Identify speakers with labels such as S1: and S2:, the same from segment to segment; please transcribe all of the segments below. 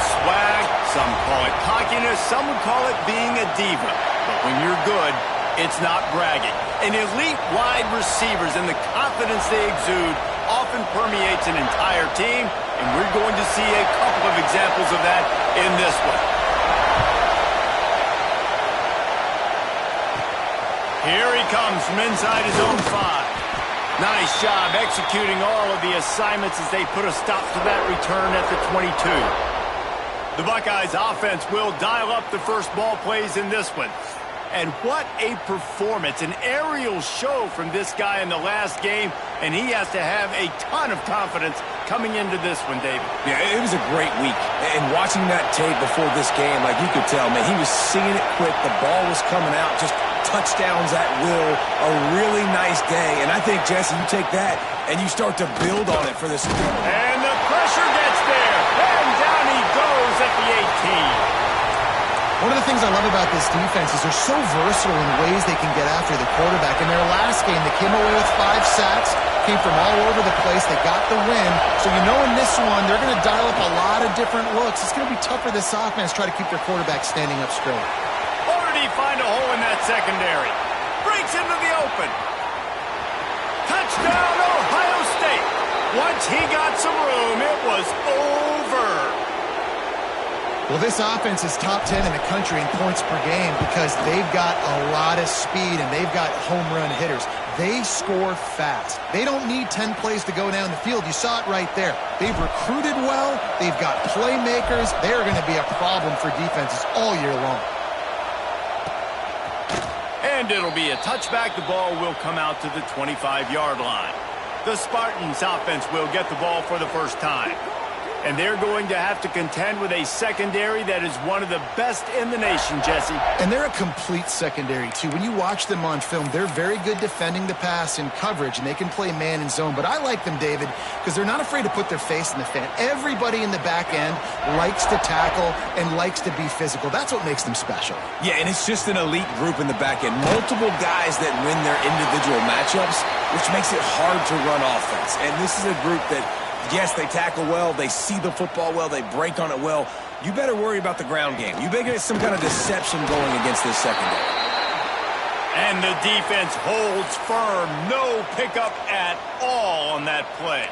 S1: swag, some call it cockiness, some would call it being a diva. But when you're good, it's not bragging. And elite wide receivers and the confidence they exude often permeates an entire team, and we're going to see a couple of examples of that in this one. Here he comes from inside his own 5. Nice job executing all of the assignments as they put a stop to that return at the 22. The Buckeyes offense will dial up the first ball plays in this one. And what a performance, an aerial show from this guy in the last game, and he has to have a ton of confidence coming into this one, David.
S2: Yeah, it was a great week. And watching that tape before this game, like you could tell, man, he was seeing it quick. The ball was coming out, just touchdowns at will. A really nice day. And I think, Jesse, you take that and you start to build on it for this.
S1: And the pressure gets there. And down he goes at the 18.
S3: One of the things I love about this defense is they're so versatile in ways they can get after the quarterback. In their last game, they came away with 5 sacks, came from all over the place. They got the win. So you know in this one, they're going to dial up a lot of different looks. It's going to be tough for this offense to try to keep their quarterback standing up straight.
S1: Already find a hole in that secondary. Breaks into the open. Touchdown, Ohio State. Once he got some room, it was over.
S3: Well, this offense is top 10 in the country in points per game because they've got a lot of speed and they've got home run hitters. They score fast. They don't need 10 plays to go down the field. You saw it right there. They've recruited well. They've got playmakers. They are going to be a problem for defenses all year long.
S1: And it'll be a touchback. The ball will come out to the 25-yard line. The Spartans offense will get the ball for the first time. And they're going to have to contend with a secondary that is one of the best in the nation, Jesse.
S3: And they're a complete secondary, too. When you watch them on film, they're very good defending the pass in coverage, and they can play man and zone. But I like them, David, because they're not afraid to put their face in the fan. Everybody in the back end likes to tackle and likes to be physical. That's what makes them special.
S2: Yeah, and it's just an elite group in the back end. Multiple guys that win their individual matchups, which makes it hard to run offense. And this is a group that, yes, they tackle well, they see the football well, they break on it well. You better worry about the ground game. You better get some kind of deception going against this secondary.
S1: And the defense holds firm. No pickup at all on that play.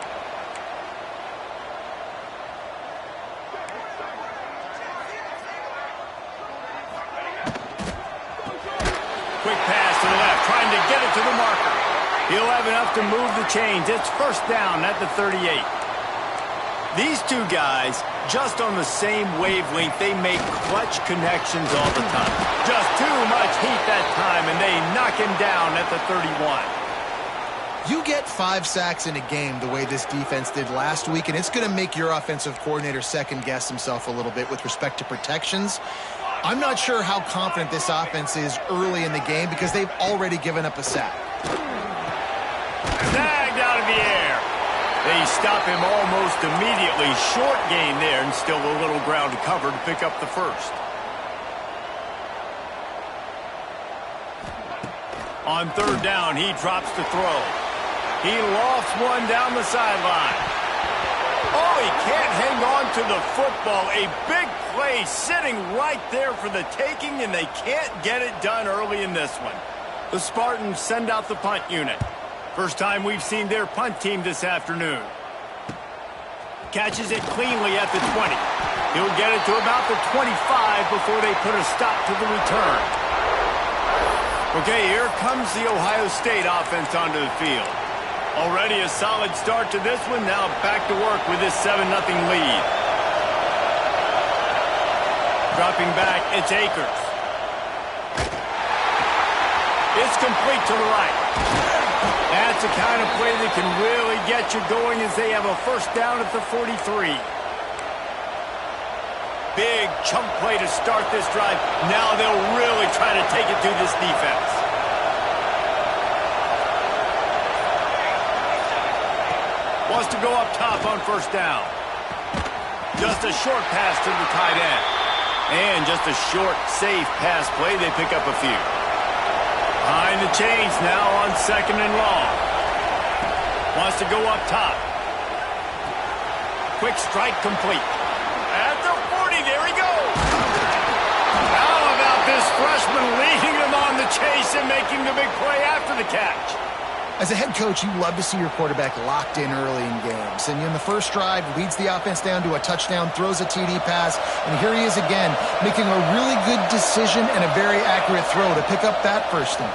S1: Quick pass to the left, trying to get it to the marker. He'll have enough to move the chains. It's first down at the 38. These two guys, just on the same wavelength, they make clutch connections all the time. Just too much heat that time, and they knock him down at the 31.
S3: You get 5 sacks in a game the way this defense did last week, and it's going to make your offensive coordinator second-guess himself a little bit with respect to protections. I'm not sure how confident this offense is early in the game because they've already given up a sack.
S1: Snagged out of the air. They stop him almost immediately. Short gain there, and still a little ground to cover to pick up the first. On third down, he drops to throw. He lofts one down the sideline. Oh, he can't hang on to the football. A big play sitting right there for the taking, and they can't get it done early in this one. The Spartans send out the punt unit. First time we've seen their punt team this afternoon. Catches it cleanly at the 20. He'll get it to about the 25 before they put a stop to the return. Okay, here comes the Ohio State offense onto the field. Already a solid start to this one. Now back to work with this 7-0 lead. Dropping back, it's Akers. It's complete to the right. That's the kind of play that can really get you going as they have a first down at the 43. Big chunk play to start this drive. Now they'll really try to take it to this defense. Wants to go up top on first down. Just a short pass to the tight end. And just a short, safe pass play. They pick up a few. Behind the chains now on second and long. Wants to go up top. Quick strike complete. At the 40. making the big play after the catch.
S3: As a head coach, you love to see your quarterback locked in early in games. And in the first drive, leads the offense down to a touchdown, throws a TD pass, and here he is again, making a really good decision and a very accurate throw to pick up that first down.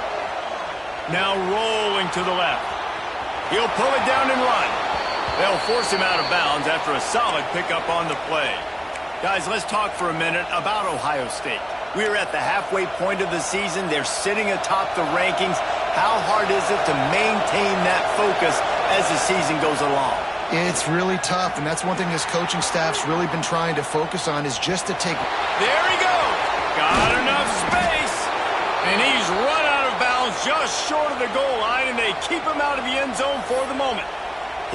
S1: Now rolling to the left. He'll pull it down and run. They'll force him out of bounds after a solid pickup on the play. Guys, let's talk for a minute about Ohio State. We're at the halfway point of the season. They're sitting atop the rankings. How hard is it to maintain that focus as the season goes along?
S3: It's really tough, and that's one thing this coaching staff's really been trying to focus on is just to take...
S1: There he goes! Got enough space! And he's run out of bounds just short of the goal line, and they keep him out of the end zone for the moment.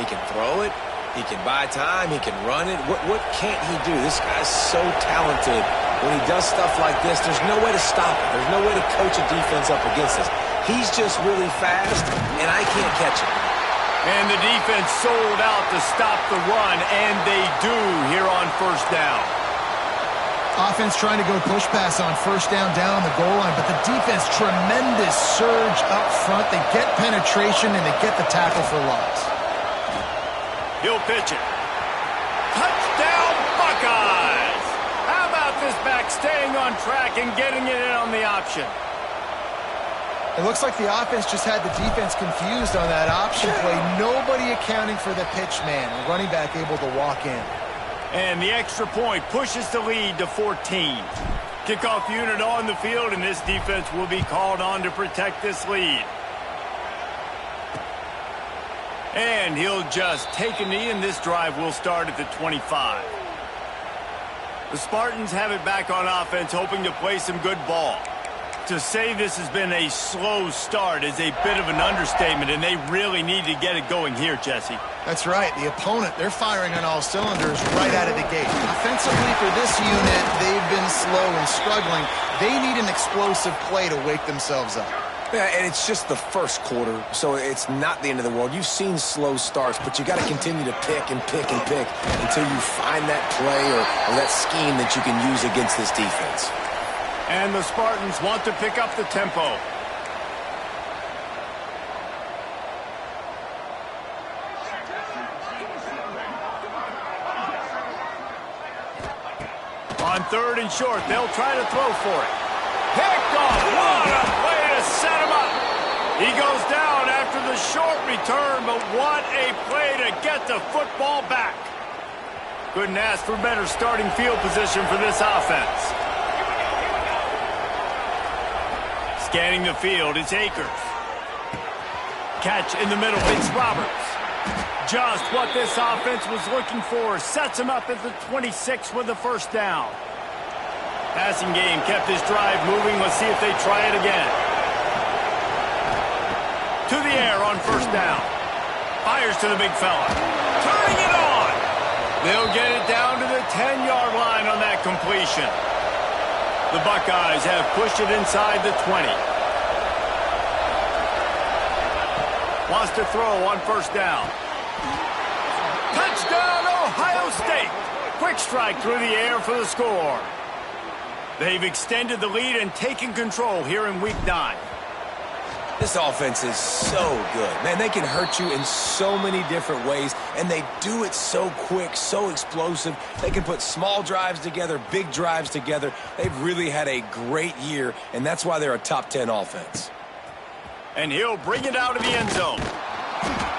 S2: He can throw it. He can buy time. He can run it. What can't he do? This guy's so talented. When he does stuff like this, there's no way to stop it. There's no way to coach a defense up against this. He's just really fast, and I can't catch him.
S1: And the defense sold out to stop the run, and they do here on first down.
S3: Offense trying to go push pass on first down on the goal line, but the defense, tremendous surge up front. They get penetration, and they get the tackle for loss.
S1: He'll pitch it. Touchdown, Buckeyes! How about this back staying on track and getting it in on the option?
S3: It looks like the offense just had the defense confused on that option play. Nobody accounting for the pitch man. The running back able to walk in.
S1: And the extra point pushes the lead to 14. Kickoff unit on the field, and this defense will be called on to protect this lead. And he'll just take a knee, and this drive will start at the 25. The Spartans have it back on offense, hoping to play some good ball. To say this has been a slow start is a bit of an understatement, and they really need to get it going here, Jesse.
S3: That's right. The opponent, they're firing on all cylinders right out of the gate. Offensively for this unit, they've been slow and struggling. They need an explosive play to wake themselves up.
S2: Yeah, and it's just the first quarter, so it's not the end of the world. You've seen slow starts, but you got to continue to pick and pick and pick until you find that play or that scheme that you can use against this defense.
S1: And the Spartans want to pick up the tempo. On third and short, they'll try to throw for it. Picked off. What a play to set him up. He goes down after the short return, but what a play to get the football back. Couldn't ask for better starting field position for this offense. Scanning the field, it's Akers. Catch in the middle, it's Roberts. Just what this offense was looking for. Sets him up at the 26 with the first down. Passing game kept this drive moving. Let's see if they try it again. To the air on first down. Fires to the big fella. Turning it on. They'll get it down to the 10-yard line on that completion. The Buckeyes have pushed it inside the 20. Wants to throw on first down. Touchdown, Ohio State. Quick strike through the air for the score. They've extended the lead and taken control here in Week 9.
S2: This offense is so good. Man, they can hurt you in so many different ways, and they do it so quick, so explosive. They can put small drives together, big drives together. They've really had a great year, and that's why they're a top 10 offense.
S1: And he'll bring it out of the end zone.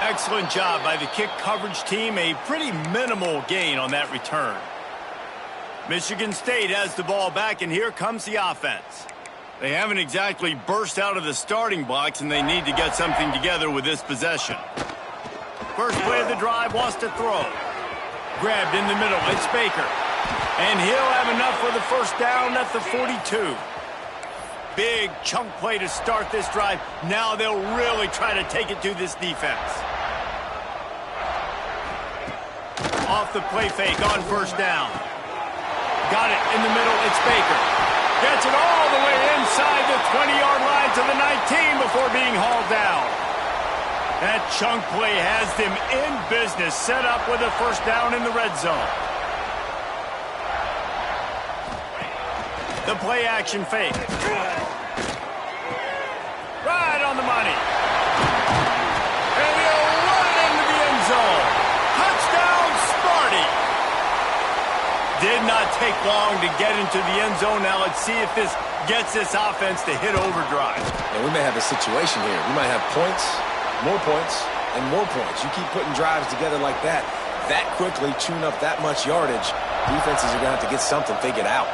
S1: Excellent job by the kick coverage team. A pretty minimal gain on that return. Michigan State has the ball back, and here comes the offense. They haven't exactly burst out of the starting blocks, and they need to get something together with this possession. First play of the drive, wants to throw. Grabbed in the middle, it's Baker. And he'll have enough for the first down at the 42. Big chunk play to start this drive. Now they'll really try to take it to this defense. Off the play fake on first down. Got it in the middle, it's Baker. Gets it all the way inside the 20-yard line to the 19 before being hauled down. That chunk play has them in business, set up with a first down in the red zone. The play action fake. Right 20. And he'll run it into the end zone. Touchdown, Sparty. Did not take long to get into the end zone. Now let's see if this gets this offense to hit overdrive.
S2: And we may have a situation here. We might have points, and more points. You keep putting drives together like that quickly, chewing up that much yardage, defenses are going to have to get something figured out.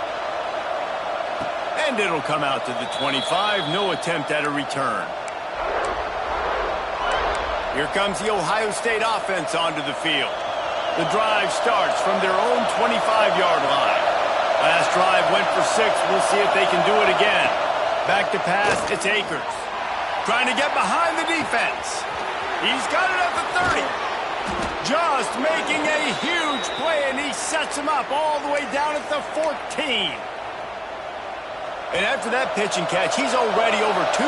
S1: And it'll come out to the 25. No attempt at a return. Here comes the Ohio State offense onto the field. The drive starts from their own 25-yard line. Last drive went for 6. We'll see if they can do it again. Back to pass, it's Akers. Trying to get behind the defense. He's got it at the 30. Just making a huge play, and he sets him up all the way down at the 14. And after that pitch and catch, he's already over 200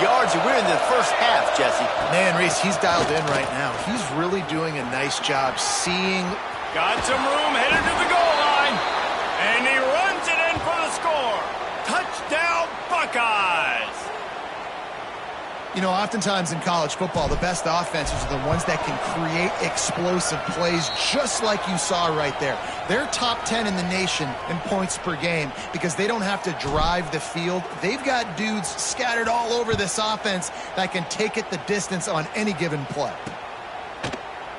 S1: yards, and we're in the first half, Jesse.
S3: Man, Reese, he's dialed in right now. He's really doing a nice job seeing.
S1: Got some room, headed to the goal line. And he runs it in for the score. Touchdown, Buckeyes.
S3: You know, oftentimes in college football, the best offenses are the ones that can create explosive plays, just like you saw right there. They're top 10 in the nation in points per game because they don't have to drive the field. They've got dudes scattered all over this offense that can take it the distance on any given play.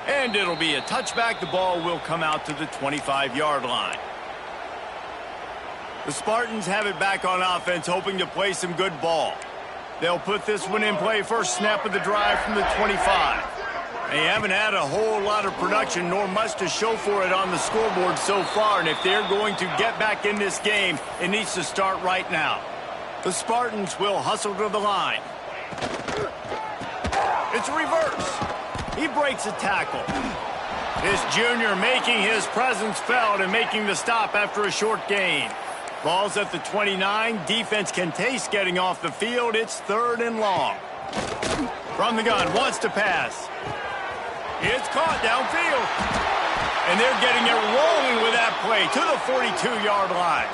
S1: And it'll be a touchback. The ball will come out to the 25-yard line. The Spartans have it back on offense, hoping to play some good ball. They'll put this one in play first snap of the drive from the 25. They haven't had a whole lot of production nor much to show for it on the scoreboard so far, and if they're going to get back in this game, it needs to start right now. The Spartans will hustle to the line. It's a reverse. He breaks a tackle. This junior making his presence felt and making the stop after a short gain. Ball's at the 29. Defense can taste getting off the field. It's 3rd and long. From the gun, wants to pass. It's caught downfield. And they're getting it rolling with that play to the 42-yard line.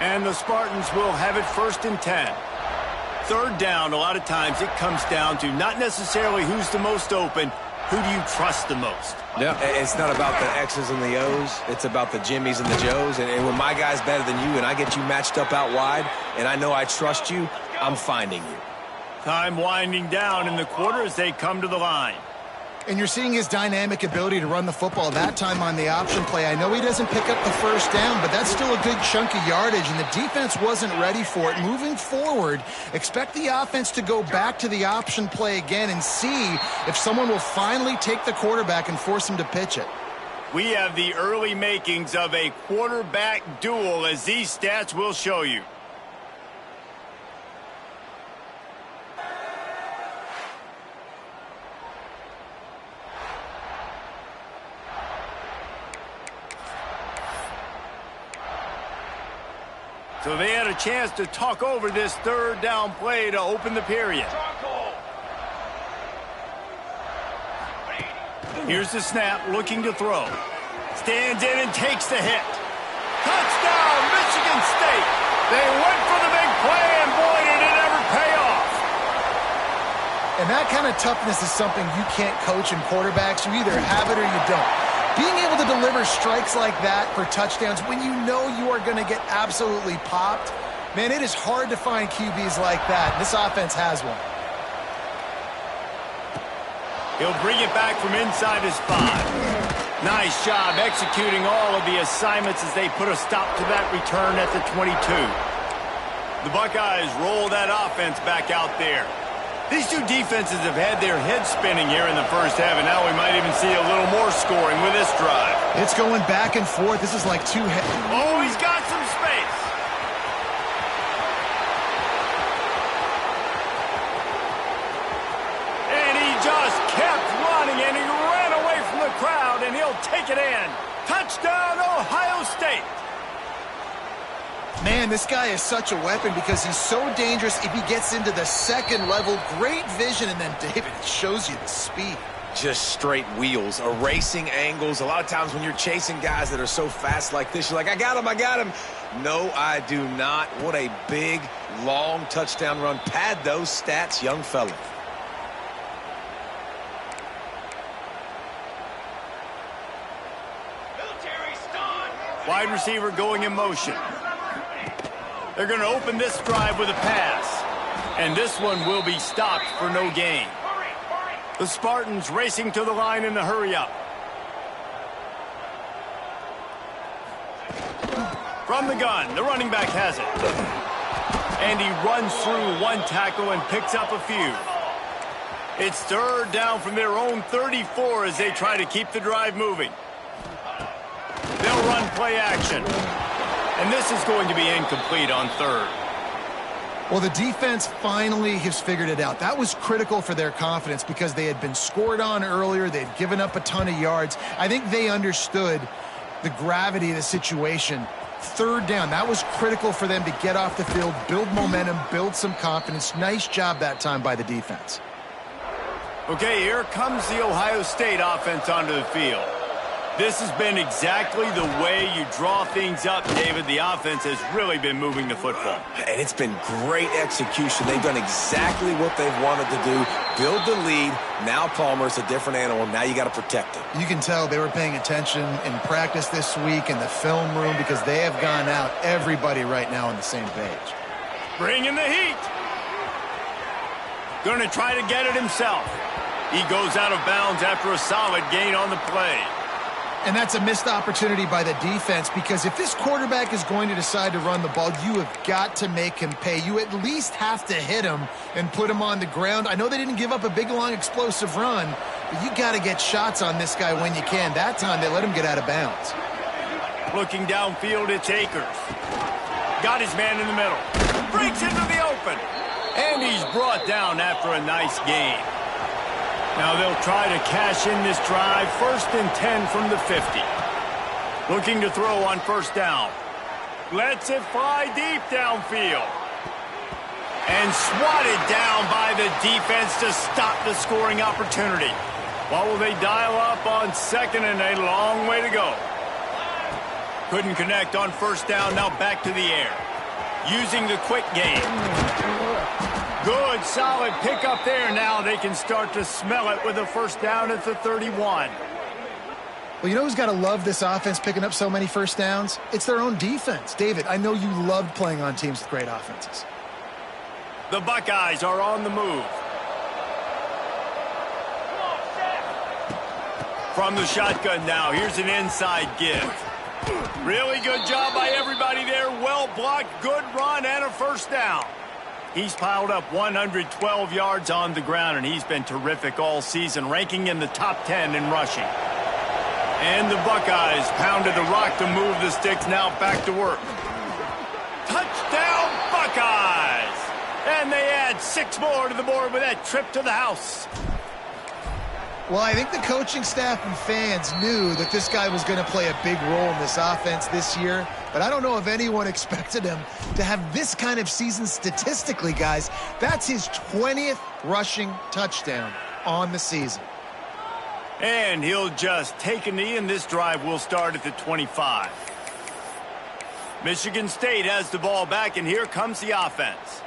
S1: And the Spartans will have it 1st and 10. 3rd down, a lot of times it comes down to not necessarily who's the most open, who do you trust the most?
S2: Yeah, it's not about the X's and the O's. It's about the Jimmies and the Joes. And when my guy's better than you and I get you matched up out wide and I know I trust you, I'm finding you.
S1: Time winding down in the quarter as they come to the line.
S3: And you're seeing his dynamic ability to run the football, that time on the option play. I know he doesn't pick up the first down, but that's still a good chunk of yardage, and the defense wasn't ready for it. Moving forward, expect the offense to go back to the option play again and see if someone will finally take the quarterback and force him to pitch it.
S1: We have the early makings of a quarterback duel, as these stats will show you. So they had a chance to talk over this 3rd down play to open the period. Here's the snap, looking to throw. Stands in and takes the hit. Touchdown, Michigan State. They went for the big play, and boy, did it ever pay off.
S3: And that kind of toughness is something you can't coach in quarterbacks. You either have it or you don't. Being able to deliver strikes like that for touchdowns when you know you are going to get absolutely popped, man, it is hard to find QBs like that. This offense has one.
S1: He'll bring it back from inside his 5. Nice job executing all of the assignments as they put a stop to that return at the 22. The Buckeyes roll that offense back out there. These two defenses have had their heads spinning here in the first half, and now we might even see a little more scoring with this drive.
S3: It's going back and forth. This is like two
S1: Oh, he's got some space. And he just kept running, and he ran away from the crowd, and he'll take it in. Touchdown, Ohio State.
S3: Man, this guy is such a weapon because he's so dangerous if he gets into the second level. Great vision, and then David shows you the speed.
S2: just straight wheels, erasing angles. A lot of times when you're chasing guys that are so fast like this, you're like, I got him. No, I do not. What a big, long touchdown run. Pad those stats, young fella.
S1: Wide receiver going in motion. They're going to open this drive with a pass. And this one will be stopped for no gain. The Spartans racing to the line in the hurry-up. From the gun, the running back has it. And he runs through one tackle and picks up a few. It's third down from their own 34 as they try to keep the drive moving. They'll run play action. And this is going to be incomplete on third.
S3: Well, the defense finally has figured it out. That was critical for their confidence because they had been scored on earlier. They'd given up a ton of yards. I think they understood the gravity of the situation. Third down, that was critical for them to get off the field, build momentum, build some confidence. Nice job that time by the defense.
S1: Okay, here comes the Ohio State offense onto the field. This has been exactly the way you draw things up, David. The offense has really been moving the football.
S2: And it's been great execution. They've done exactly what they've wanted to do. Build the lead. Now Palmer's a different animal. Now you got to protect him.
S3: You can tell they were paying attention in practice this week in the film room because they have gone out, everybody right now on the same page.
S1: Bringing the heat. Going to try to get it himself. He goes out of bounds after a solid gain on the play.
S3: And that's a missed opportunity by the defense because if this quarterback is going to decide to run the ball, you have got to make him pay. You at least have to hit him and put him on the ground. I know they didn't give up a big, long, explosive run, but you got to get shots on this guy when you can. That time, they let him get out of bounds.
S1: Looking downfield, it's Akers. Got his man in the middle. Breaks into the open. And he's brought down after a nice gain. Now they'll try to cash in this drive. 1st and 10 from the 50. Looking to throw on first down. Lets it fly deep downfield. And swatted down by the defense to stop the scoring opportunity. What will they dial up on second and a long way to go? Couldn't connect on first down. Now back to the air. Using the quick game. Good, solid pickup there. Now they can start to smell it with a first down at the 31.
S3: Well, you know who's got to love this offense picking up so many first downs? It's their own defense. David, I know you loved playing on teams with great offenses.
S1: The Buckeyes are on the move. From the shotgun now, here's an inside give. Really good job by everybody there. Well blocked, good run, and a first down. He's piled up 112 yards on the ground, and he's been terrific all season, ranking in the top 10 in rushing. And the Buckeyes pounded the rock to move the sticks. Now back to work. Touchdown, Buckeyes! And they add 6 more to the board with that trip to the house.
S3: Well, I think the coaching staff and fans knew that this guy was going to play a big role in this offense this year, but I don't know if anyone expected him to have this kind of season statistically, guys. That's his 20th rushing touchdown on the season.
S1: And he'll just take a knee, and this drive will start at the 25. Michigan State has the ball back, and here comes the offense.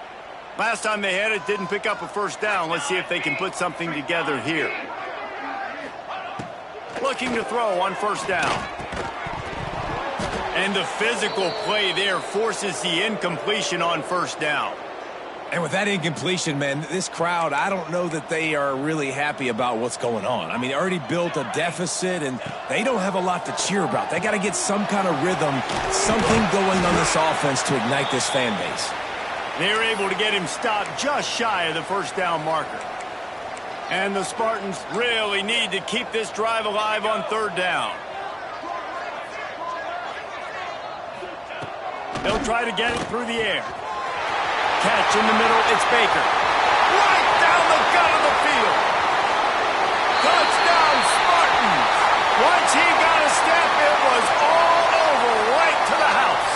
S1: Last time they had it, didn't pick up a first down. Let's see if they can put something together here. Looking to throw on first down. And the physical play there forces the incompletion on first down.
S2: And with that incompletion, man, this crowd, I don't know that they are really happy about what's going on. I mean, they already built a deficit, and they don't have a lot to cheer about. They got to get some kind of rhythm, something going on this offense to ignite this fan base.
S1: They're able to get him stopped just shy of the first down marker. And the Spartans really need to keep this drive alive on third down. They'll try to get it through the air. Catch in the middle, it's Baker. Right down the gut of the field. Touchdown, Spartans. Once he got a step, it was all over right to the house.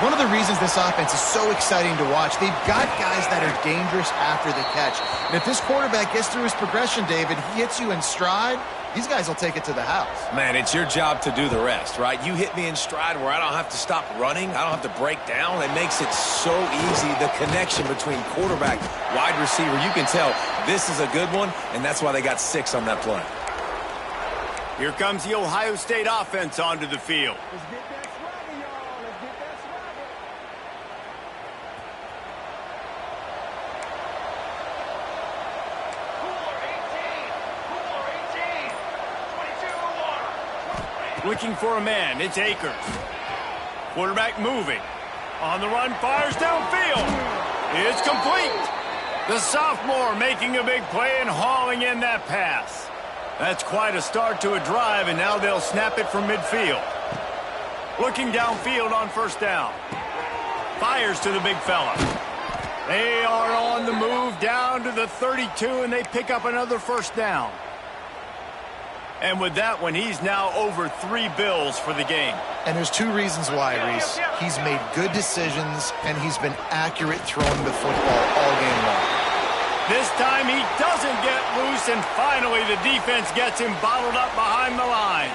S3: One of the reasons this offense is so exciting to watch, they've got guys that are dangerous after the catch. And if this quarterback gets through his progression, David, he hits you in stride, these guys will take it to the house.
S2: Man, it's your job to do the rest, right? You hit me in stride where I don't have to stop running. I don't have to break down. It makes it so easy. The connection between quarterback, wide receiver, you can tell this is a good one, and that's why they got 6 on that play.
S1: Here comes the Ohio State offense onto the field.
S4: Let's get that swagger, y'all. Let's get that swagger.
S1: Looking for a man, it's Akers. Quarterback moving. On the run, fires downfield. It's complete. The sophomore making a big play and hauling in that pass. That's quite a start to a drive, and now they'll snap it from midfield. Looking downfield on first down. Fires to the big fella. They are on the move down to the 32, and they pick up another first down. And with that one, he's now over 3 bills for the game.
S3: And there's 2 reasons why, Reese. He's made good decisions, and he's been accurate throwing the football all game long.
S1: This time he doesn't get loose, and finally the defense gets him bottled up behind the line.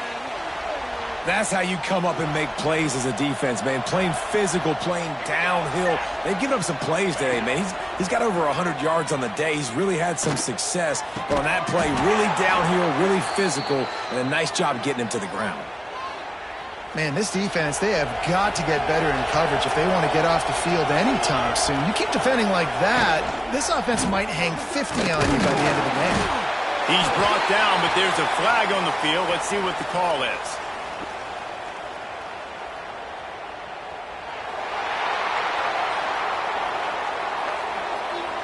S2: That's how you come up and make plays as a defense, man. Playing physical, playing downhill. They've given up some plays today, man. He's got over 100 yards on the day. He's really had some success. But on that play, really downhill, really physical, and a nice job getting him to the ground.
S3: Man, this defense, they have got to get better in coverage if they want to get off the field anytime soon. You keep defending like that, this offense might hang 50 on you by the end of the game.
S1: He's brought down, but there's a flag on the field. Let's see what the call is.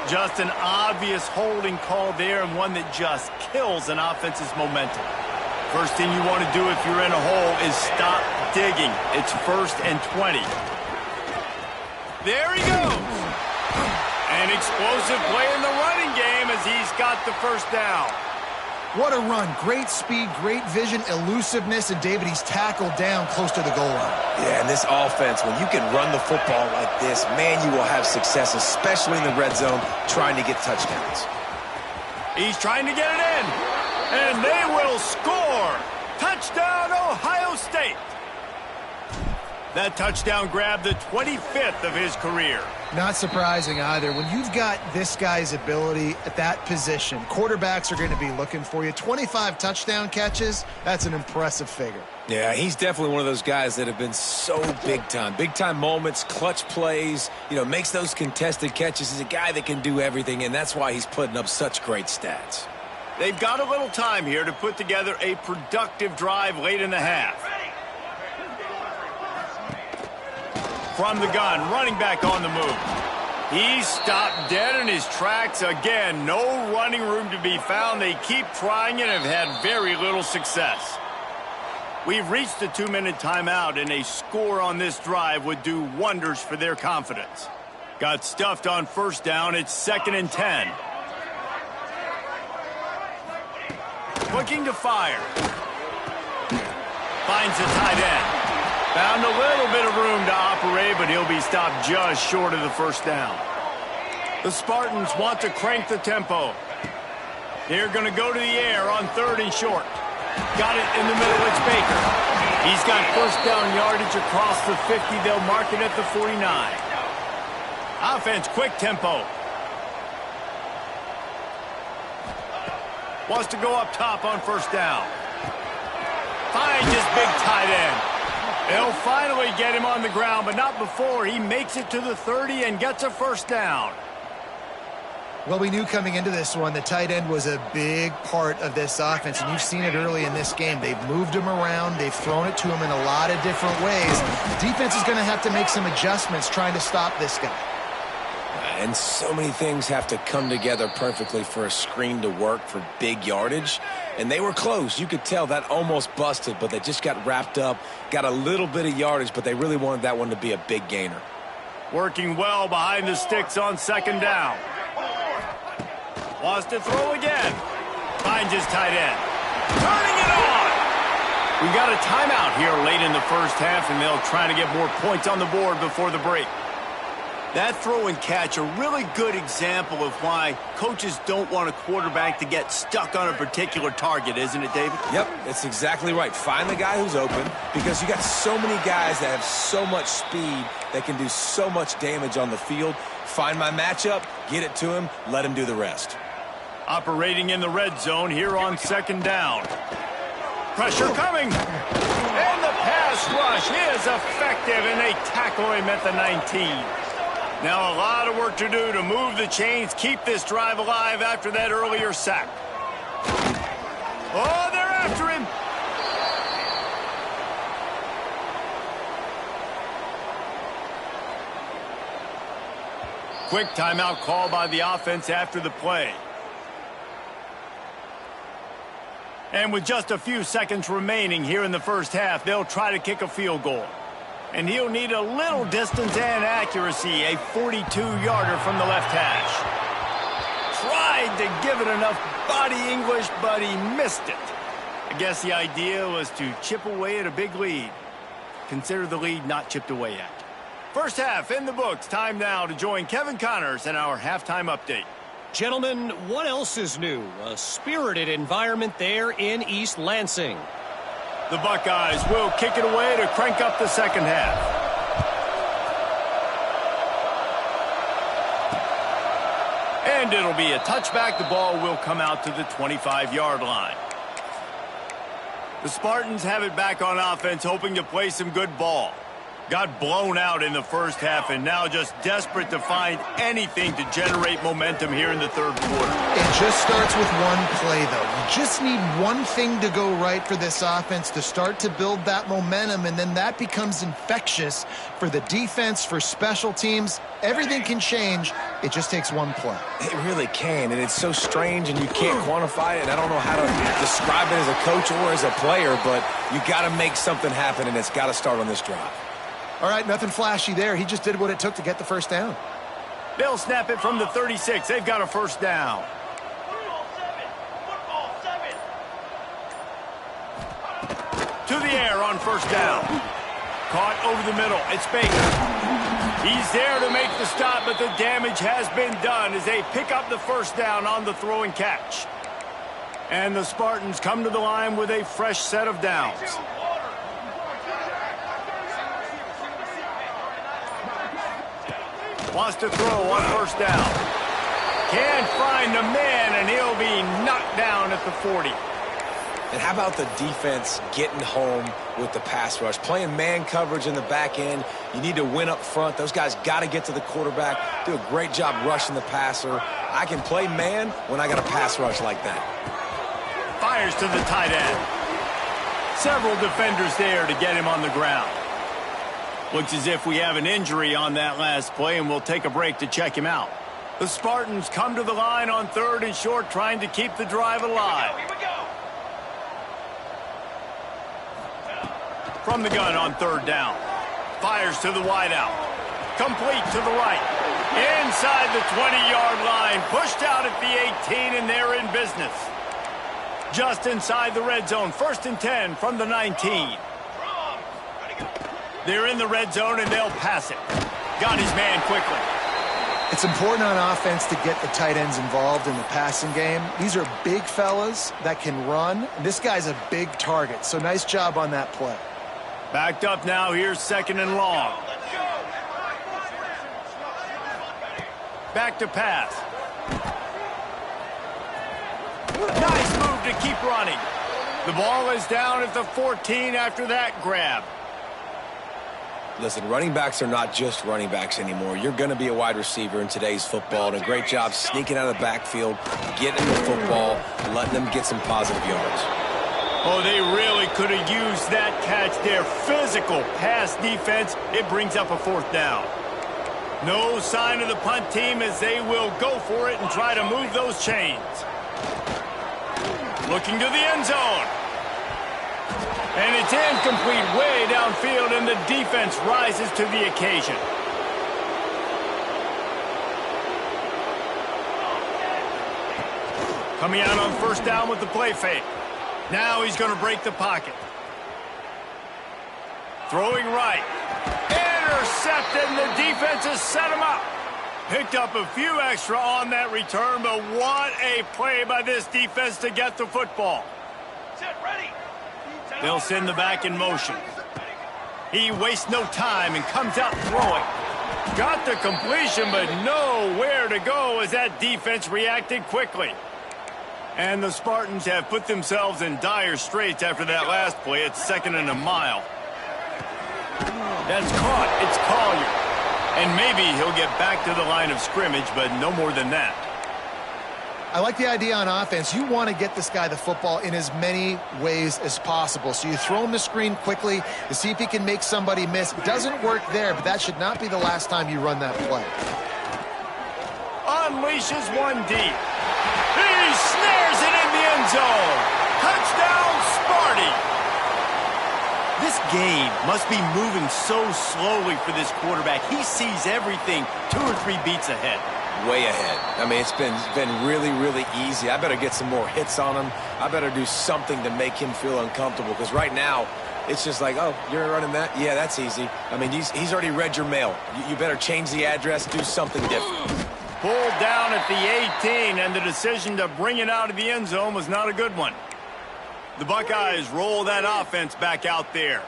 S1: Just an obvious holding call there, and one that just kills an offense's momentum. First thing you want to do if you're in a hole is stop digging. It's 1st and 20. There he goes. An explosive play in the running game as he's got the first down.
S3: What a run. Great speed, great vision, elusiveness, and David, he's tackled down close to the goal line.
S2: Yeah, and this offense, when you can run the football like this, man, you will have success, especially in the red zone, trying to get touchdowns.
S1: He's trying to get it in, and they will score. Touchdown, Ohio State. That touchdown grabbed the 25th of his career.
S3: Not surprising either. When you've got this guy's ability at that position, quarterbacks are going to be looking for you. 25 touchdown catches, that's an impressive figure.
S2: Yeah, he's definitely one of those guys that have been so big time. Big time moments, clutch plays, makes those contested catches. He's a guy that can do everything, and that's why he's putting up such great stats.
S1: They've got a little time here to put together a productive drive late in the half. From the gun, running back on the move. He's stopped dead in his tracks again. No running room to be found. They keep trying and have had very little success. We've reached the 2-minute timeout, and a score on this drive would do wonders for their confidence. Got stuffed on first down. It's 2nd and 10. Looking to fire. Finds the tight end. Found a little bit of room to operate, but he'll be stopped just short of the first down. The Spartans want to crank the tempo. They're going to go to the air on 3rd and short. Got it in the middle. It's Baker. He's got first down yardage across the 50. They'll mark it at the 49. Offense, quick tempo. Wants to go up top on first down. Finds his big tight end. They'll finally get him on the ground, but not before he makes it to the 30 and gets a first down.
S3: Well, we knew coming into this one the tight end was a big part of this offense, and you've seen it early in this game. They've moved him around. They've thrown it to him in a lot of different ways. The defense is going to have to make some adjustments trying to stop this guy.
S2: And so many things have to come together perfectly for a screen to work for big yardage. And they were close. You could tell that almost busted, but they just got wrapped up, got a little bit of yardage, but they really wanted that one to be a big gainer.
S1: Working well behind the sticks on 2nd down. Wants to throw again. Finds his tight end. Turning it on. We got a timeout here late in the first half, and they'll try to get more points on the board before the break. That throw and catch, a really good example of why coaches don't want a quarterback to get stuck on a particular target, isn't it, David?
S2: Yep, that's exactly right. Find the guy who's open, because you got so many guys that have so much speed that can do so much damage on the field. Find my matchup, get it to him, let him do the rest.
S1: Operating in the red zone here on second down. Pressure coming. And the pass rush is effective, and they tackle him at the 19. Now a lot of work to do to move the chains, keep this drive alive after that earlier sack. Oh, they're after him. Quick timeout call by the offense after the play. And with just a few seconds remaining here in the first half, they'll try to kick a field goal. And he'll need a little distance and accuracy, a 42-yarder from the left hash. Tried to give it enough body English, but he missed it. I guess the idea was to chip away at a big lead. Consider the lead not chipped away at. First half in the books. Time now to join Kevin Connors in our halftime update.
S5: Gentlemen, what else is new? A spirited environment there in East Lansing.
S1: The Buckeyes will kick it away to crank up the second half. And it'll be a touchback. The ball will come out to the 25-yard line. The Spartans have it back on offense, hoping to play some good ball. Got blown out in the first half and now just desperate to find anything to generate momentum here in the third quarter.
S3: It just starts with one play, though. You just need one thing to go right for this offense to start to build that momentum, and then that becomes infectious for the defense, for special teams. Everything can change. It just takes one play.
S2: It really can, and it's so strange, and you can't quantify it, and I don't know how to describe it as a coach or as a player, but you got to make something happen, and it's got to start on this drive.
S3: All right, nothing flashy there. He just did what it took to get the first down.
S1: They'll snap it from the 36. They've got a first down. To the air on first down. Caught over the middle. It's Baker. He's there to make the stop, but the damage has been done as they pick up the first down on the throw and catch. And the Spartans come to the line with a fresh set of downs. Wants to throw on first down. Can't find the man, and he'll be knocked down at the 40.
S2: And how about the defense getting home with the pass rush? Playing man coverage in the back end. You need to win up front. Those guys got to get to the quarterback. Do a great job rushing the passer. I can play man when I got a pass rush like that.
S1: Fires to the tight end. Several defenders there to get him on the ground. Looks as if we have an injury on that last play, and we'll take a break to check him out. The Spartans come to the line on third and short, trying to keep the drive alive. From the gun on third down. Fires to the wideout. Complete to the right. Inside the 20-yard line. Pushed out at the 18, and they're in business. Just inside the red zone. First and 10 from the 19. They're in the red zone, and they'll pass it. Got his man quickly.
S3: It's important on offense to get the tight ends involved in the passing game. These are big fellas that can run. And this guy's a big target, so nice job on that play.
S1: Backed up now. Here's second and long. Back to pass. Nice move to keep running. The ball is down at the 14 after that grab.
S2: Listen, running backs are not just running backs anymore. You're going to be a wide receiver in today's football, and a great job sneaking out of the backfield, getting the football, letting them get some positive yards.
S1: Oh, they really could have used that catch there. Physical pass defense. It brings up a fourth down. No sign of the punt team as they will go for it and try to move those chains. Looking to the end zone. And it's incomplete way downfield, and the defense rises to the occasion. Coming out on first down with the play fake. Now he's going to break the pocket. Throwing right. Intercepted, and the defense has set him up. Picked up a few extra on that return, but what a play by this defense to get the football. They'll send the back in motion. He wastes no time and comes out throwing. Got the completion, but nowhere to go as that defense reacted quickly. And the Spartans have put themselves in dire straits after that last play. It's 2nd and a mile. That's caught. It's Collier. And maybe he'll get back to the line of scrimmage, but no more than that.
S3: I like the idea on offense. You want to get this guy the football in as many ways as possible. So you throw him the screen quickly to see if he can make somebody miss. Doesn't work there, but that should not be the last time you run that play.
S1: Unleashes one deep. He snares it in the end zone. Touchdown, Sparty. This game must be moving so slowly for this quarterback. He sees everything 2 or 3 beats ahead.
S2: Way ahead. I mean, it's been really, really easy. I better get some more hits on him. I better do something to make him feel uncomfortable, because right now it's just like, oh, you're running that? Yeah, that's easy. I mean, he's already read your mail. You better change the address, do something different.
S1: Pulled down at the 18, and the decision to bring it out of the end zone was not a good one. The Buckeyes roll that offense back out there.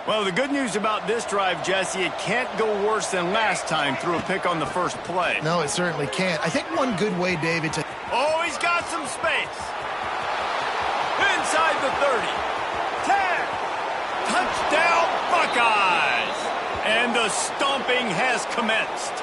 S1: Well, the good news about this drive, Jesse, it can't go worse than last time through a pick on the first play.
S3: No, it certainly can't. I think one good way, David, to...
S1: Oh, he's got some space. Inside the 30. 10. Touchdown, Buckeyes. And the stomping has commenced.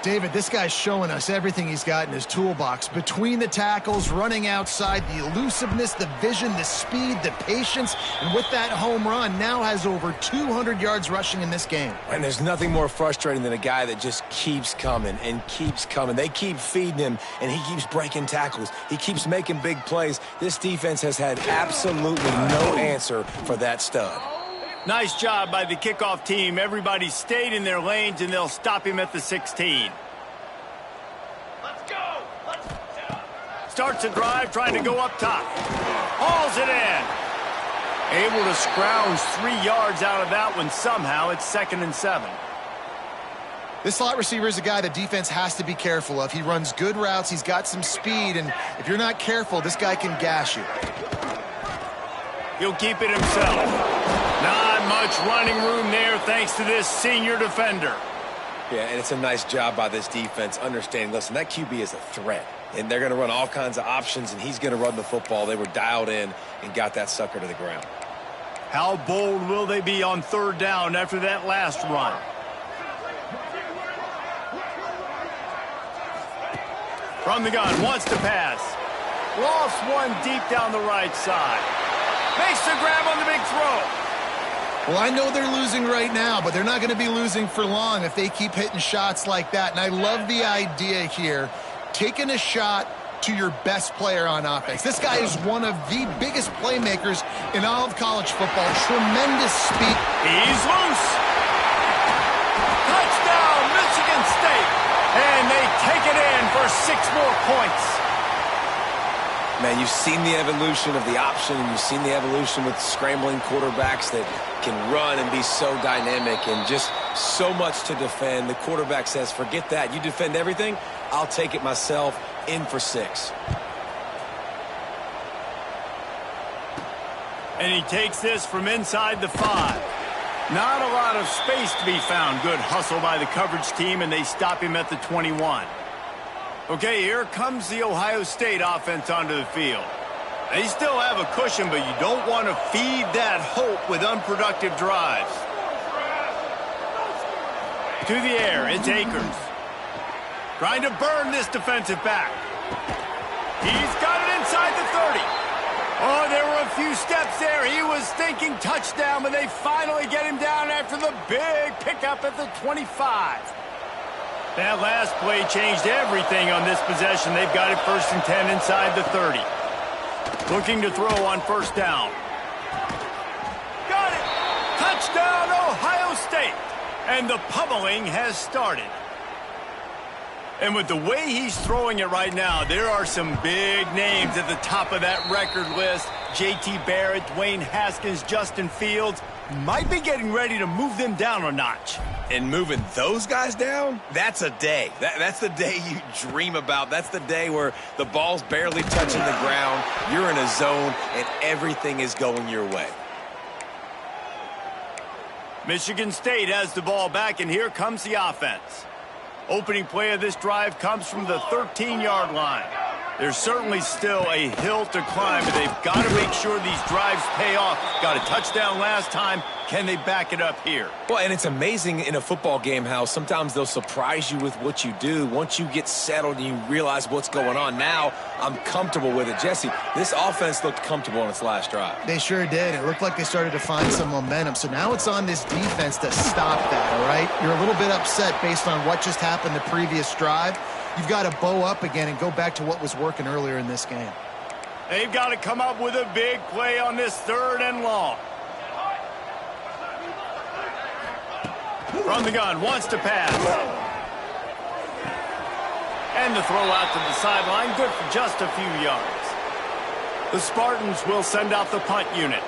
S3: David, this guy's showing us everything he's got in his toolbox. Between the tackles, running outside, the elusiveness, the vision, the speed, the patience, and with that home run, now has over 200 yards rushing in this game.
S2: And there's nothing more frustrating than a guy that just keeps coming and keeps coming. They keep feeding him, and he keeps breaking tackles. He keeps making big plays. This defense has had absolutely no answer for that stud.
S1: Nice job by the kickoff team. Everybody stayed in their lanes, and they'll stop him at the 16. Let's go. Starts a drive trying to go up top. Hauls it in. Able to scrounge 3 yards out of that one somehow. It's 2nd and 7.
S3: This slot receiver is a guy the defense has to be careful of. He runs good routes. He's got some speed, and if you're not careful, this guy can gash you.
S1: He'll keep it himself. Not much running room there thanks to this senior defender.
S2: Yeah, and it's a nice job by this defense understanding, listen, that QB is a threat, and they're going to run all kinds of options, and he's going to run the football. They were dialed in and got that sucker to the ground.
S1: How bold will they be on 3rd down after that last run? From the gun, wants to pass. Lost one deep down the right side. Makes the grab on the big throw.
S3: Well, I know they're losing right now, but they're not going to be losing for long if they keep hitting shots like that. And I love the idea here, taking a shot to your best player on offense. This guy is one of the biggest playmakers in all of college football. Tremendous speed.
S1: He's loose. Touchdown, Michigan State. And they take it in for 6 more points.
S2: Man, you've seen the evolution of the option, and you've seen the evolution with scrambling quarterbacks that can run and be so dynamic and just so much to defend. The quarterback says, forget that. You defend everything, I'll take it myself. In for 6.
S1: And he takes this from inside the 5. Not a lot of space to be found. Good hustle by the coverage team, and they stop him at the 21. Okay, here comes the Ohio State offense onto the field. They still have a cushion, but you don't want to feed that hope with unproductive drives. To the air, it's Akers. Trying to burn this defensive back. He's got it inside the 30. Oh, there were a few steps there. He was thinking touchdown, but they finally get him down after the big pickup at the 25. That last play changed everything on this possession. They've got it 1st and 10 inside the 30. Looking to throw on 1st down. Got it! Touchdown, Ohio State! And the pummeling has started. And with the way he's throwing it right now, there are some big names at the top of that record list. J.T. Barrett, Dwayne Haskins, Justin Fields. might be getting ready to move them down a notch.
S2: And moving those guys down, that's a day. That's the day you dream about. That's the day where the ball's barely touching the ground, you're in a zone, and everything is going your way.
S1: Michigan State has the ball back, and here comes the offense. Opening play of this drive comes from the 13-yard line. There's certainly still a hill to climb, but they've got to make sure these drives pay off. Got a touchdown last time. Can they back it up here?
S2: Well, and it's amazing in a football game how sometimes they'll surprise you with what you do. Once you get settled and you realize what's going on, now I'm comfortable with it. Jesse, this offense looked comfortable on its last drive.
S3: They sure did. It looked like they started to find some momentum. So now it's on this defense to stop that, all right? You're a little bit upset based on what just happened the previous drive. You've got to bow up again and go back to what was working earlier in this game.
S1: They've got to come up with a big play on this 3rd and long. From the gun, wants to pass. And the throw out to the sideline, good for just a few yards. The Spartans will send out the punt unit.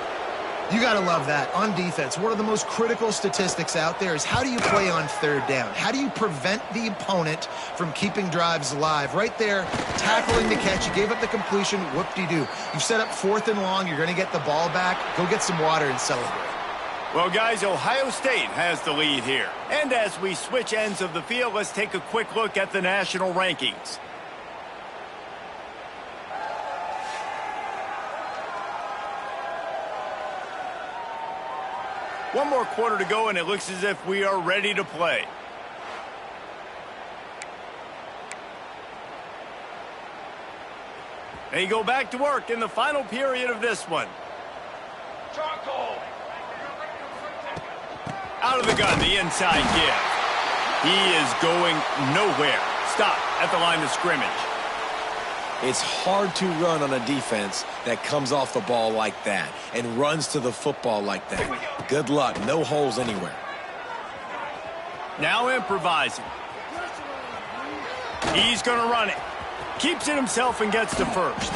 S3: You got to love that. On defense, one of the most critical statistics out there is how do you play on 3rd down? How do you prevent the opponent from keeping drives alive? Right there, tackling the catch. You gave up the completion. Whoop-de-doo. You've set up 4th and long. You're going to get the ball back. Go get some water and celebrate.
S1: Well, guys, Ohio State has the lead here. And as we switch ends of the field, let's take a quick look at the national rankings. One more quarter to go, and it looks as if we are ready to play. They go back to work in the final period of this one. Out of the gun, the inside give. He is going nowhere. Stop at the line of scrimmage.
S2: It's hard to run on a defense that comes off the ball like that and runs to the football like that. Good luck. No holes anywhere.
S1: Now improvising. He's going to run it. Keeps it himself and gets to first.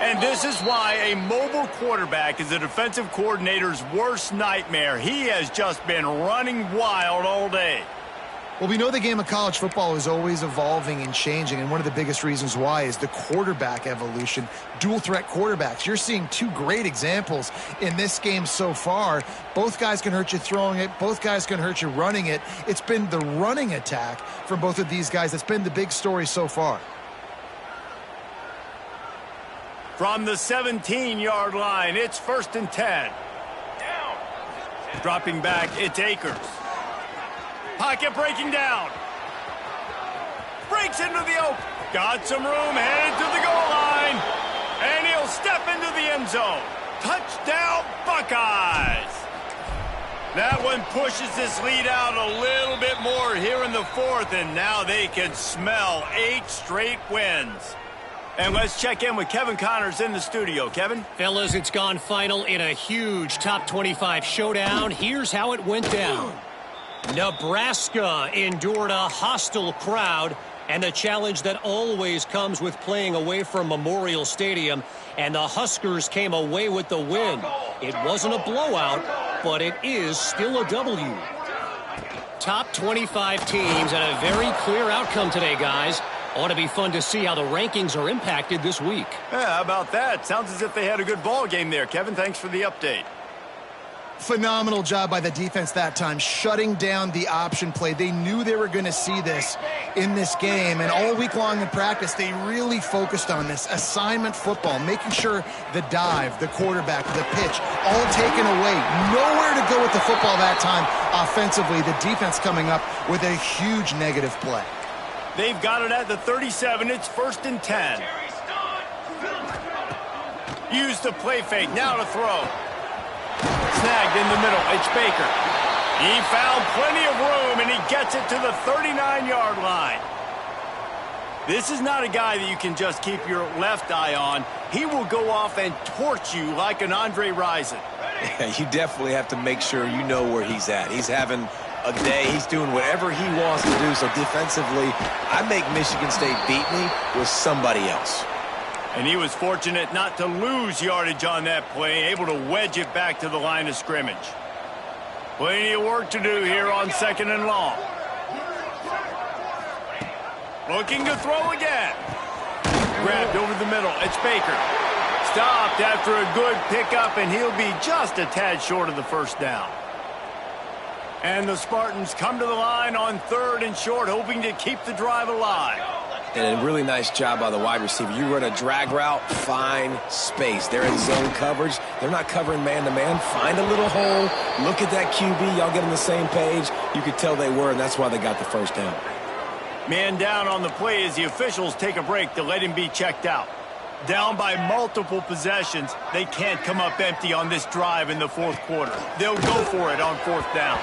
S1: And this is why a mobile quarterback is a defensive coordinator's worst nightmare. He has just been running wild all day.
S3: Well, we know the game of college football is always evolving and changing, and one of the biggest reasons why is the quarterback evolution, dual-threat quarterbacks. You're seeing two great examples in this game so far. Both guys can hurt you throwing it. Both guys can hurt you running it. It's been the running attack from both of these guys that's been the big story so far.
S1: From the 17-yard line, it's 1st and 10. Dropping back, it's Akers. Pocket breaking down. Breaks into the open. Got some room, headed to the goal line. And he'll step into the end zone. Touchdown, Buckeyes. That one pushes this lead out a little bit more here in the 4th, and now they can smell 8 straight wins. And let's check in with Kevin Connors in the studio. Kevin?
S5: Fellas, it's gone final in a huge top 25 showdown. Here's how it went down. Nebraska endured a hostile crowd and the challenge that always comes with playing away from Memorial Stadium, and the Huskers came away with the win. It wasn't a blowout, but it is still a W. Top 25 teams and a very clear outcome today, guys. Ought to be fun to see how the rankings are impacted this week.
S1: Yeah, how about that? Sounds as if they had a good ball game there. Kevin, thanks for the update.
S3: Phenomenal job by the defense that time, shutting down the option play. They knew they were going to see this in this game, and all week long in practice, they really focused on this assignment football, making sure the dive, the quarterback, the pitch, all taken away. Nowhere to go with the football that time offensively. The defense coming up with a huge negative play.
S1: They've got it at the 37. It's 1st and 10. Use the play fake. Now to throw. Snagged in the middle. It's Baker. He found plenty of room, and he gets it to the 39-yard line. This is not a guy that you can just keep your left eye on. He will go off and torch you like an Andre Rison.
S2: Yeah, you definitely have to make sure you know where he's at. He's having a day. He's doing whatever he wants to do. So defensively, I make Michigan State beat me with somebody else.
S1: And he was fortunate not to lose yardage on that play, able to wedge it back to the line of scrimmage. Plenty of work to do here on 2nd and long. Looking to throw again. Grabbed over the middle. It's Baker. Stopped after a good pickup, and he'll be just a tad short of the first down. And the Spartans come to the line on 3rd and short, hoping to keep the drive alive.
S2: And a really nice job by the wide receiver. You run a drag route, find space. They're in zone coverage. They're not covering man-to-man. Find a little hole. Look at that QB. Y'all get on the same page. You could tell they were, and that's why they got the first down.
S1: Man down on the play as the officials take a break to let him be checked out. Down by multiple possessions, they can't come up empty on this drive in the 4th quarter. They'll go for it on 4th down.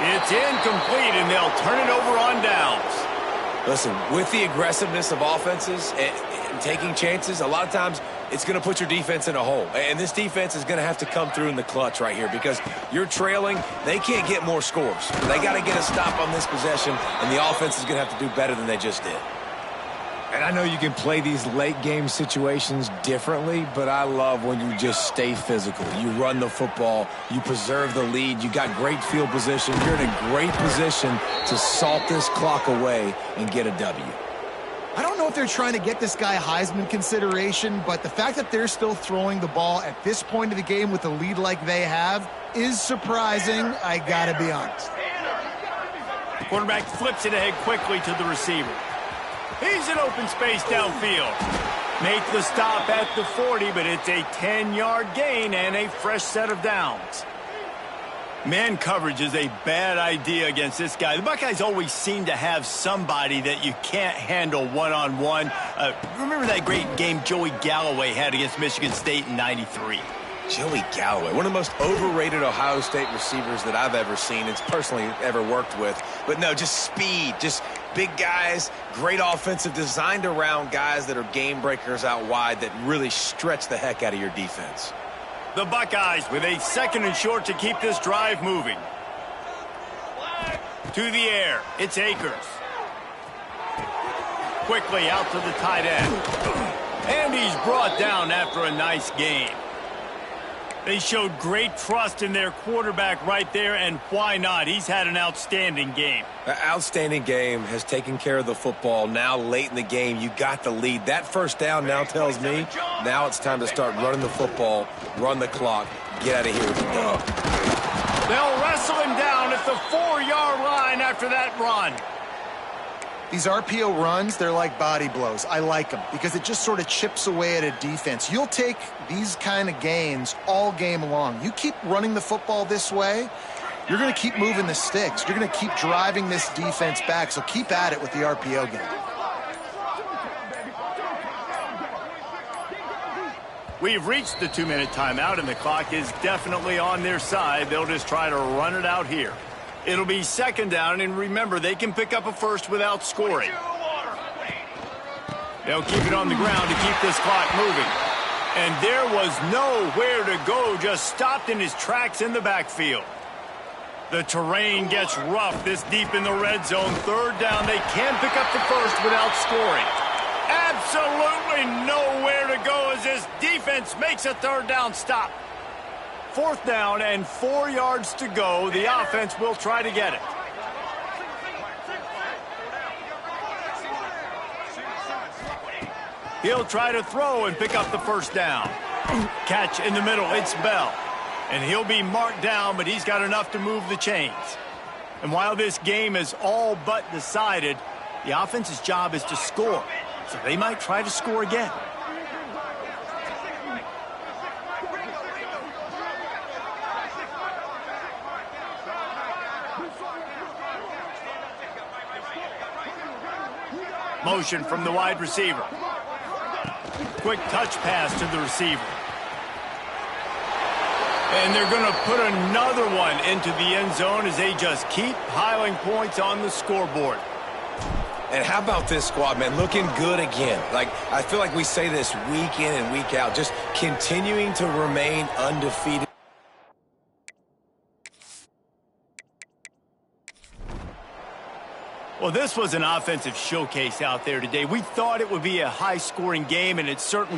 S1: It's incomplete, and they'll turn it over on downs.
S2: Listen, with the aggressiveness of offenses and taking chances, a lot of times it's going to put your defense in a hole. And this defense is going to have to come through in the clutch right here because you're trailing. They can't get more scores. They got to get a stop on this possession, and the offense is going to have to do better than they just did. And I know you can play these late-game situations differently, but I love when you just stay physical. You run the football. You preserve the lead. You got great field position. You're in a great position to salt this clock away and get a W.
S3: I don't know if they're trying to get this guy Heisman consideration, but the fact that they're still throwing the ball at this point of the game with a lead like they have is surprising, I gotta be honest.
S1: Quarterback flips it ahead quickly to the receiver. He's in open space downfield. Make the stop at the 40, but it's a 10-yard gain and a fresh set of downs. Man coverage is a bad idea against this guy. The Buckeyes always seem to have somebody that you can't handle one-on-one. Remember that great game Joey Galloway had against Michigan State in '93?
S2: Joey Galloway, one of the most overrated Ohio State receivers that I've ever seen. It's personally ever worked with. But no, just speed, just big guys, great offensive, designed around guys that are game breakers out wide that really stretch the heck out of your defense.
S1: The Buckeyes with a 2nd and short to keep this drive moving. To the air, it's Akers. Quickly out to the tight end. And he's brought down after a nice gain. They showed great trust in their quarterback right there, and why not? He's had an outstanding game.
S2: An outstanding game, has taken care of the football. Now late in the game, you got the lead. That first down now tells me now it's time to start running the football, run the clock, get out of here with the dub.
S1: They'll wrestle him down at the 4-yard line after that run.
S3: These RPO runs, they're like body blows. I like them because it just sort of chips away at a defense. You'll take these kind of gains all game long. You keep running the football this way, you're going to keep moving the sticks. You're going to keep driving this defense back, so keep at it with the RPO game.
S1: We've reached the 2-minute timeout, and the clock is definitely on their side. They'll just try to run it out here. It'll be 2nd down, and remember, they can pick up a first without scoring. They'll keep it on the ground to keep this clock moving. And there was nowhere to go, just stopped in his tracks in the backfield. The terrain gets rough this deep in the red zone. 3rd down, they can pick up the first without scoring. Absolutely nowhere to go as this defense makes a 3rd down stop. 4th down and 4 yards to go. The offense will try to get it. He'll try to throw and pick up the first down. Catch in the middle. It's Bell. And he'll be marked down, but he's got enough to move the chains. And while this game is all but decided, the offense's job is to score. So they might try to score again. Motion from the wide receiver. Quick touch pass to the receiver. And they're going to put another one into the end zone as they just keep piling points on the scoreboard.
S2: And how about this squad, man? Looking good again. Like, I feel like we say this week in and week out, just continuing to remain undefeated.
S1: Well, this was an offensive showcase out there today. We thought it would be a high-scoring game, and it certainly